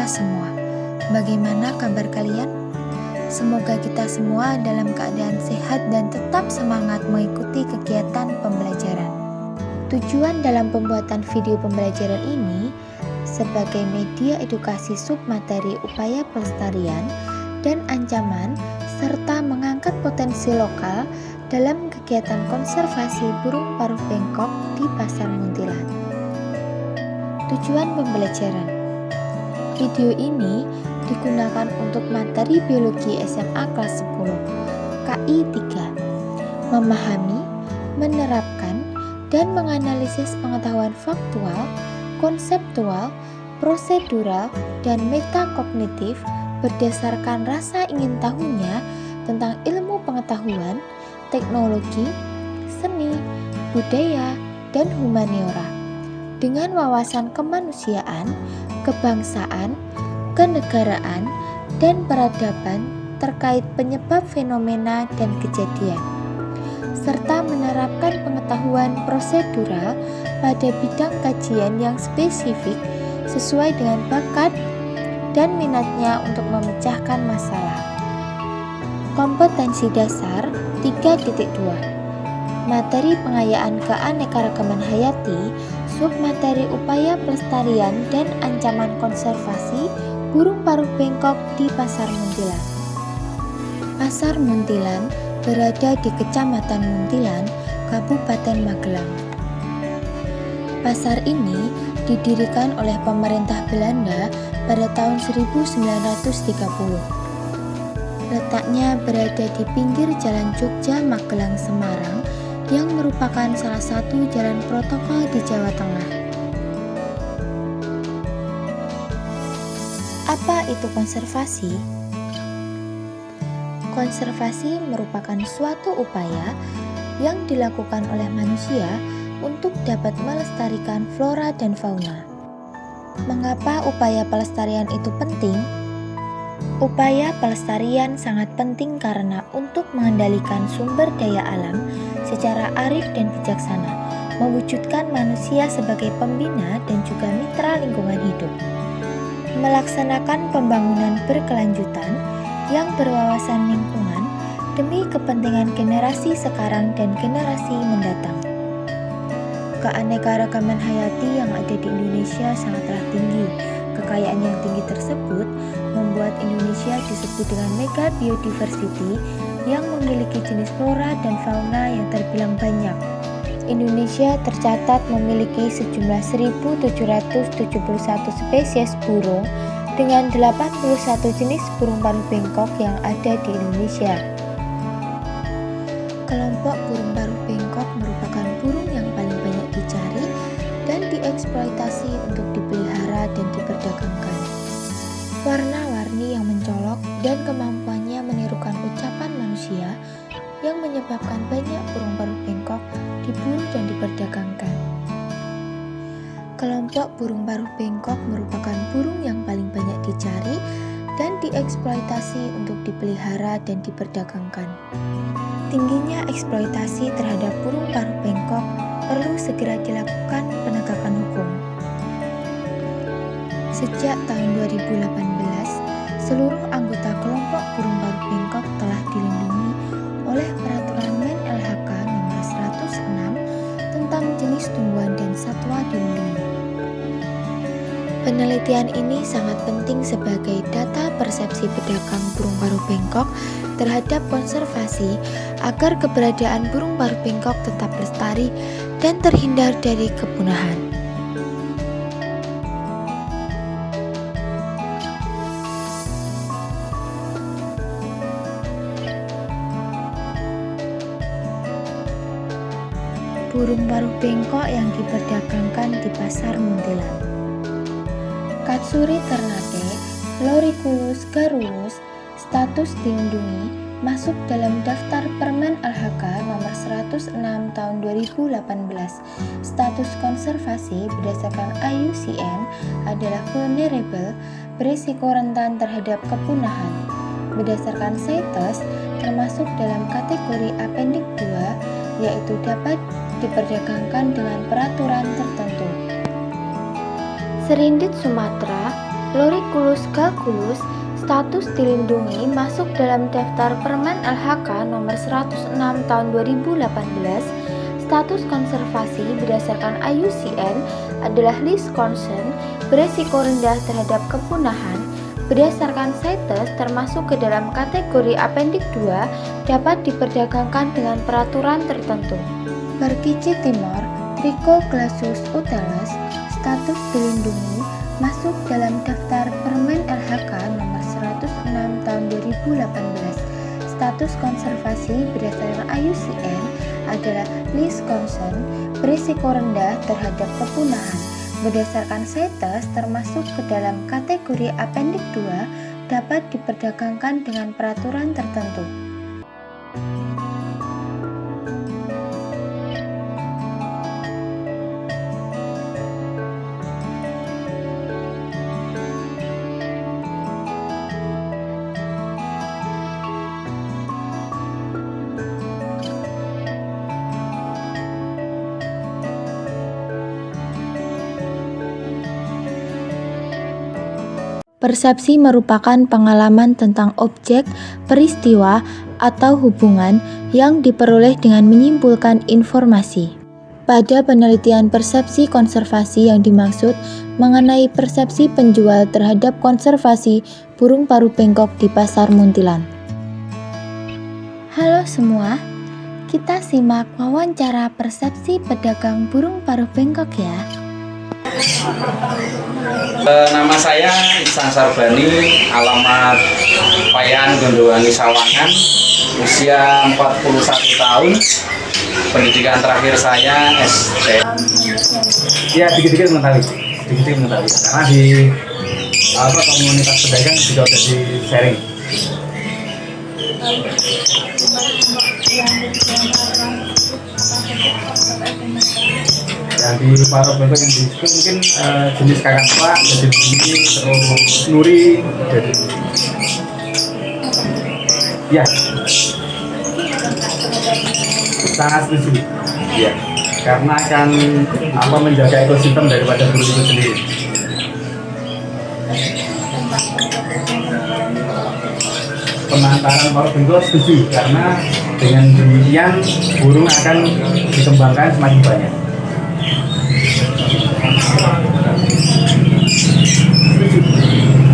kita semua. Bagaimana kabar kalian? Semoga kita semua dalam keadaan sehat dan tetap semangat mengikuti kegiatan pembelajaran. Tujuan dalam pembuatan video pembelajaran ini sebagai media edukasi submateri upaya pelestarian dan ancaman serta mengangkat potensi lokal dalam kegiatan konservasi burung paruh bengkok di Pasar Muntilan. Tujuan pembelajaran. Video ini digunakan untuk materi biologi SMA kelas 10, KI 3, memahami, menerapkan, dan menganalisis pengetahuan faktual, konseptual, prosedural, dan metakognitif berdasarkan rasa ingin tahunya tentang ilmu pengetahuan, teknologi, seni, budaya, dan humaniora dengan wawasan kemanusiaan, kebangsaan, kenegaraan, dan peradaban terkait penyebab fenomena dan kejadian, serta menerapkan pengetahuan prosedural pada bidang kajian yang spesifik sesuai dengan bakat dan minatnya untuk memecahkan masalah. Kompetensi dasar 3.2 Materi pengayaan keanekaragaman hayati, submateri upaya pelestarian dan ancaman konservasi burung paruh bengkok di Pasar Muntilan. Pasar Muntilan berada di Kecamatan Muntilan, Kabupaten Magelang. Pasar ini didirikan oleh pemerintah Belanda pada tahun 1930. Letaknya berada di pinggir Jalan Jogja Magelang Semarang yang merupakan salah satu jalan protokol di Jawa Tengah. Apa itu konservasi? Konservasi merupakan suatu upaya yang dilakukan oleh manusia untuk dapat melestarikan flora dan fauna. Mengapa upaya pelestarian itu penting? Upaya pelestarian sangat penting karena untuk mengendalikan sumber daya alam secara arif dan bijaksana, mewujudkan manusia sebagai pembina dan juga mitra lingkungan hidup, melaksanakan pembangunan berkelanjutan yang berwawasan lingkungan demi kepentingan generasi sekarang dan generasi mendatang. Keanekaragaman hayati yang ada di Indonesia sangatlah tinggi. Kekayaan yang tinggi tersebut membuat Indonesia disebut dengan mega biodiversity yang memiliki jenis flora dan fauna yang terbilang banyak. Indonesia tercatat memiliki sejumlah 1.771 spesies burung dengan 81 jenis burung paruh bengkok yang ada di Indonesia. Kelompok burung paruh bengkok merupakan burung yang paling banyak dicari dan dieksploitasi untuk dipelihara dan diperdagangkan. Warna-warni yang mencolok dan kemampuannya menirukan ucapan manusia yang menyebabkan banyak burung paruh bengkok diburu dan diperdagangkan. Kelompok burung paruh bengkok merupakan burung yang paling banyak dicari dan dieksploitasi untuk dipelihara dan diperdagangkan. Tingginya eksploitasi terhadap burung paruh bengkok perlu segera dilakukan penegakan hukum. Sejak tahun 2018, seluruh anggota kelompok burung paruh bengkok telah dilindungi oleh Peraturan Men-LHK Nomor 106 tentang jenis tumbuhan dan satwa dilindungi. Penelitian ini sangat penting sebagai data persepsi pedagang burung paruh bengkok terhadap konservasi agar keberadaan burung paruh bengkok tetap lestari dan terhindar dari kepunahan. Burung paruh bengkok yang diperdagangkan di Pasar Muntilan. Katsuri ternate, Loriculus garrulus, status dilindungi, masuk dalam daftar Permen LHK Nomor 106 Tahun 2018. Status konservasi berdasarkan IUCN adalah vulnerable, berisiko rentan terhadap kepunahan. Berdasarkan CITES, termasuk dalam kategori Appendix 2, yaitu dapat diperdagangkan dengan peraturan tertentu. Serindit Sumatera, Loriculus galculus status dilindungi masuk dalam daftar Permen LHK nomor 106 tahun 2018. Status konservasi berdasarkan IUCN adalah least concern, beresiko rendah terhadap kepunahan. Berdasarkan CITES termasuk ke dalam kategori Appendix 2, dapat diperdagangkan dengan peraturan tertentu. Berkici timor, Trichoglassus utellus, status dilindungi, masuk dalam daftar Permen LHK nomor 106 tahun 2018. Status konservasi berdasarkan IUCN adalah least concern, berisiko rendah terhadap kepunahan. Berdasarkan CITES termasuk ke dalam kategori Appendix 2, dapat diperdagangkan dengan peraturan tertentu. Persepsi merupakan pengalaman tentang objek, peristiwa, atau hubungan yang diperoleh dengan menyimpulkan informasi. Pada penelitian persepsi konservasi yang dimaksud mengenai persepsi penjual terhadap konservasi burung paruh bengkok di Pasar Muntilan. Halo semua, kita simak wawancara persepsi pedagang burung paruh bengkok ya. Nama saya Ihsan Sarbani, alamat Payan Gondowangi Sawangan, usia 41 tahun, pendidikan terakhir saya SD. Ya dikit-dikit mengetahui, karena di komunitas pedagang juga udah di sharing. Yang di paruh bengkok yang di situ mungkin jenis kakak tua, jadi begini, terus nuri, jadi ya sangat setuju ya, karena akan menjaga ekosistem daripada burung itu sendiri. Penangkaran paruh bengkok setuju, karena dengan demikian burung akan dikembangkan semakin banyak.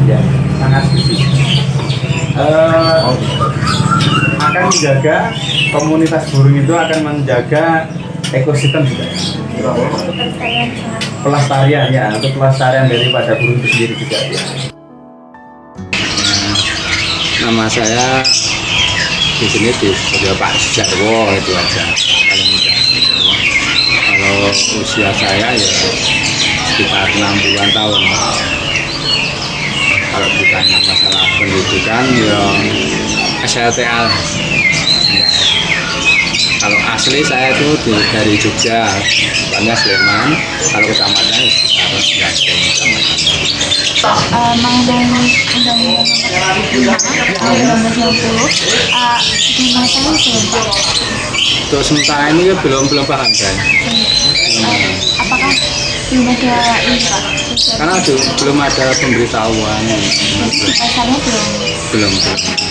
Ya, sangat setuju. Akan menjaga komunitas burung itu, akan menjaga ekosistem juga. Pelestarian ya, untuk pelestarian daripada burung itu sendiri juga ya. Nama saya di sini di Pak Sujarwo, itu aja paling mudah. Kalau usia saya ya sekitar 60-an tahun. Kalau ditanya masalah pendidikan ya SLTA. Ya. Kalau asli saya itu dari Jogja, bukannya Sleman. Kalau kecamatan ya sekitar Gasing kecamatan. Mengenai Undang-Undang Nomor 5 tahun 2020, di masa ini belum Pak? Untuk sementara ini ya belum paham saya. Apakah belum ada ini Pak? Karena belum ada pemberitahuan. Pasalnya belum.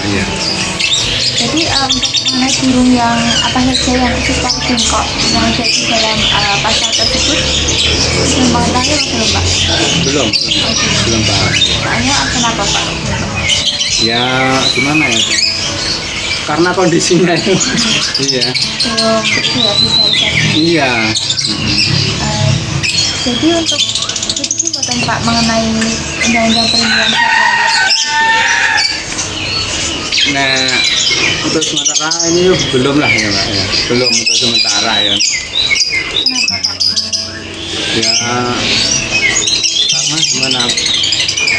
Iya. Jadi untuk mengenai burung yang apa saja yang khusus paruh bengkok yang ada di dalam pasal tersebut belum mengetahui atau belum Pak? Belum paham. Soalnya kenapa Pak? Ya gimana ya? Karena kondisinya itu. Iya. Belum ya bisa. Iya. Jadi untuk itu buatan Pak mengenai undang-undang perlindungan satwa liar tersebut. Nah, untuk sementara ini belum lah ya Pak ya. Belum untuk sementara ya. Kenapa Pak? Ya karena gimana?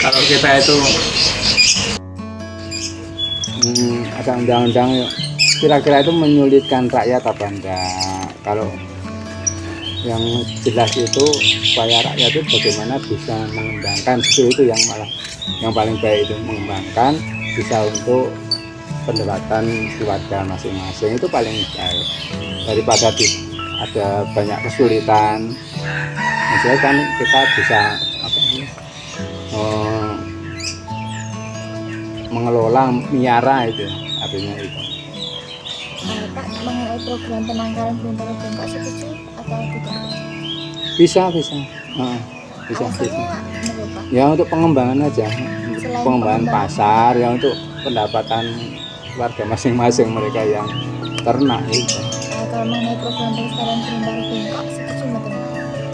Kalau kita itu ada undang-undang kira-kira itu menyulitkan rakyat apa enggak? Kalau yang jelas itu supaya rakyat itu bagaimana bisa mengembangkan, itu yang malah yang paling baik itu mengembangkan bisa untuk pendapatan keluarga masing-masing, itu paling baik daripada ada banyak kesulitan. Misalnya kan kita bisa mengelola, miara itu artinya itu. Pak, mengenai program penangkaran burung paruh bengkok setuju atau tidak? Bisa. Bisa. Alasannya menurut Pak? Ya untuk pengembangan aja, Selain pengembangan pengembangan. pasar, ya untuk pendapatan warga masing-masing mereka yang ternak itu Kalau mengenai program pelestarian burung paruh bengkok setuju atau tidak?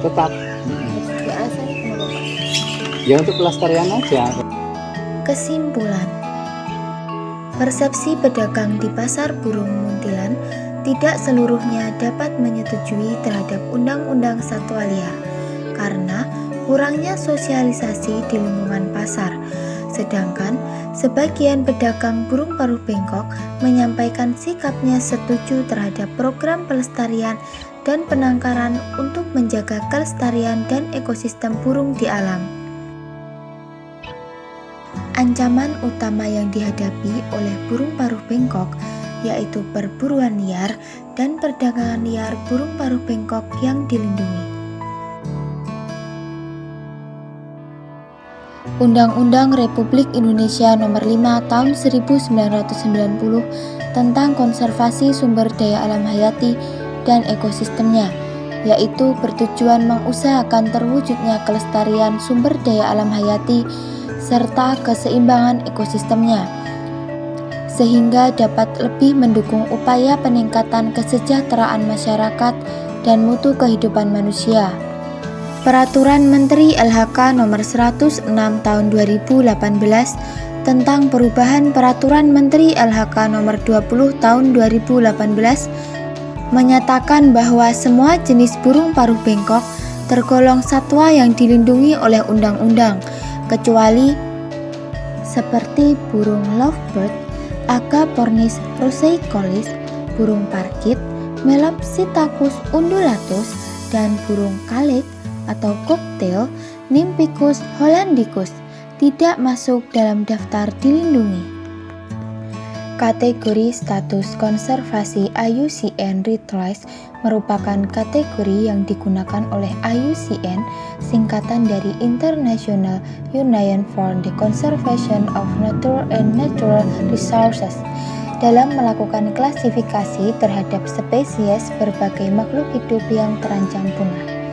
tetap Setuju. Alasannya kenapa Pak? ya untuk pelestarian aja. Kesimpulan, persepsi pedagang di pasar burung Muntilan tidak seluruhnya dapat menyetujui terhadap Undang-Undang Satwa Liar karena kurangnya sosialisasi di lingkungan pasar. Sedangkan sebagian pedagang burung paruh bengkok menyampaikan sikapnya setuju terhadap program pelestarian dan penangkaran untuk menjaga kelestarian dan ekosistem burung di alam. Ancaman utama yang dihadapi oleh burung paruh bengkok yaitu perburuan liar dan perdagangan liar burung paruh bengkok yang dilindungi. Undang-Undang Republik Indonesia Nomor 5 Tahun 1990 tentang konservasi sumber daya alam hayati dan ekosistemnya, yaitu bertujuan mengusahakan terwujudnya kelestarian sumber daya alam hayati serta keseimbangan ekosistemnya, sehingga dapat lebih mendukung upaya peningkatan kesejahteraan masyarakat dan mutu kehidupan manusia. Peraturan Menteri LHK Nomor 106 Tahun 2018 tentang perubahan Peraturan Menteri LHK Nomor 20 Tahun 2018 menyatakan bahwa semua jenis burung paruh bengkok tergolong satwa yang dilindungi oleh undang-undang, kecuali seperti burung lovebird, Agapornis roseichollis, burung parkit, Melopsittacus undulatus, dan burung kalek atau cocktail Nymphicus hollandicus tidak masuk dalam daftar dilindungi. Kategori status konservasi IUCN Retiles merupakan kategori yang digunakan oleh IUCN, singkatan dari International Union for the Conservation of Nature and Natural Resources, dalam melakukan klasifikasi terhadap spesies berbagai makhluk hidup yang terancam punah.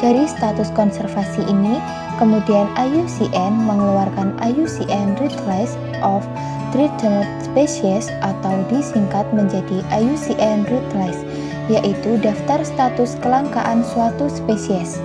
Dari status konservasi ini, kemudian IUCN mengeluarkan IUCN Retiles of Threatened Species atau disingkat menjadi IUCN Retiles, yaitu daftar status kelangkaan suatu spesies.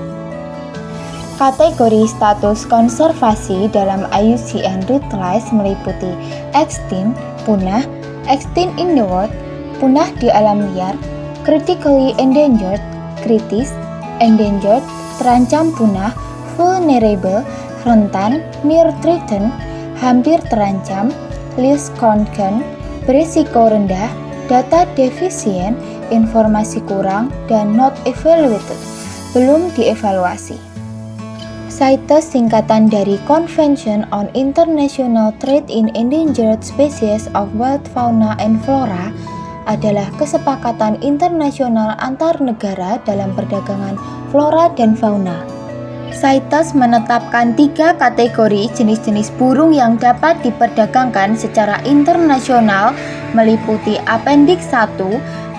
Kategori status konservasi dalam IUCN Retiles meliputi extinct, punah, extinct in the wild, punah di alam liar, critically endangered, kritis, endangered, terancam punah, vulnerable, rentan, near threatened, hampir terancam, least concern, berisiko rendah, data defisien, informasi kurang, dan not evaluated, belum dievaluasi. CITES singkatan dari Convention on International Trade in Endangered Species of Wild Fauna and Flora adalah kesepakatan internasional antar negara dalam perdagangan flora dan fauna. CITES menetapkan 3 kategori jenis-jenis burung yang dapat diperdagangkan secara internasional, meliputi Appendix 1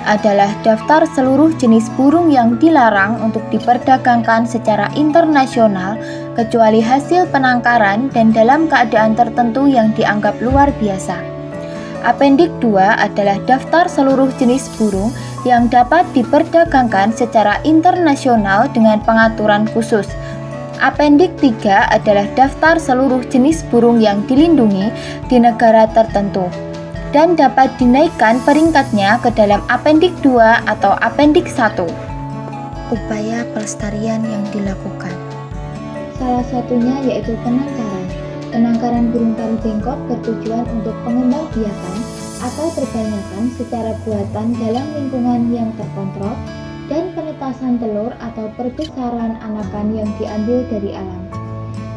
adalah daftar seluruh jenis burung yang dilarang untuk diperdagangkan secara internasional kecuali hasil penangkaran dan dalam keadaan tertentu yang dianggap luar biasa. Appendix 2 adalah daftar seluruh jenis burung yang dapat diperdagangkan secara internasional dengan pengaturan khusus. Appendix 3 adalah daftar seluruh jenis burung yang dilindungi di negara tertentu dan dapat dinaikkan peringkatnya ke dalam Appendix 2 atau Appendix 1. Upaya pelestarian yang dilakukan. Salah satunya yaitu penangkaran. Penangkaran burung paruh bengkok bertujuan untuk pengembangbiakan atau perbanyakan secara buatan dalam lingkungan yang terkontrol dan penetasan telur atau perbesaran anakan yang diambil dari alam.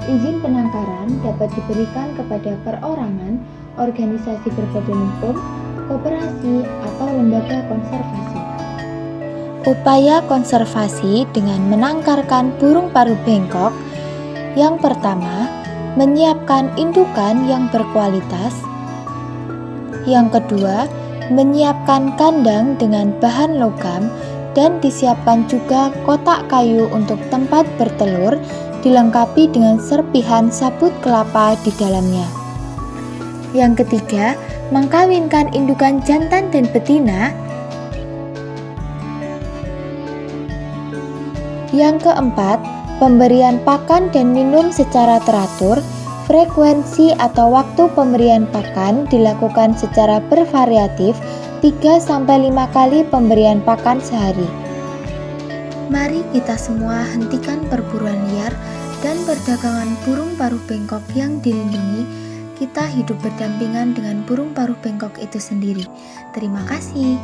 Izin penangkaran dapat diberikan kepada perorangan, organisasi berbadan hukum, koperasi, atau lembaga konservasi. Upaya konservasi dengan menangkarkan burung paruh bengkok. Yang pertama, menyiapkan indukan yang berkualitas. Yang kedua, menyiapkan kandang dengan bahan logam dan disiapkan juga kotak kayu untuk tempat bertelur, dilengkapi dengan serpihan sabut kelapa di dalamnya. Yang ketiga, mengkawinkan indukan jantan dan betina. Yang keempat, pemberian pakan dan minum secara teratur. Frekuensi atau waktu pemberian pakan dilakukan secara bervariatif, 3-5 kali pemberian pakan sehari. Mari kita semua hentikan perburuan liar dan perdagangan burung paruh bengkok yang dilindungi. Kita hidup berdampingan dengan burung paruh bengkok itu sendiri. Terima kasih.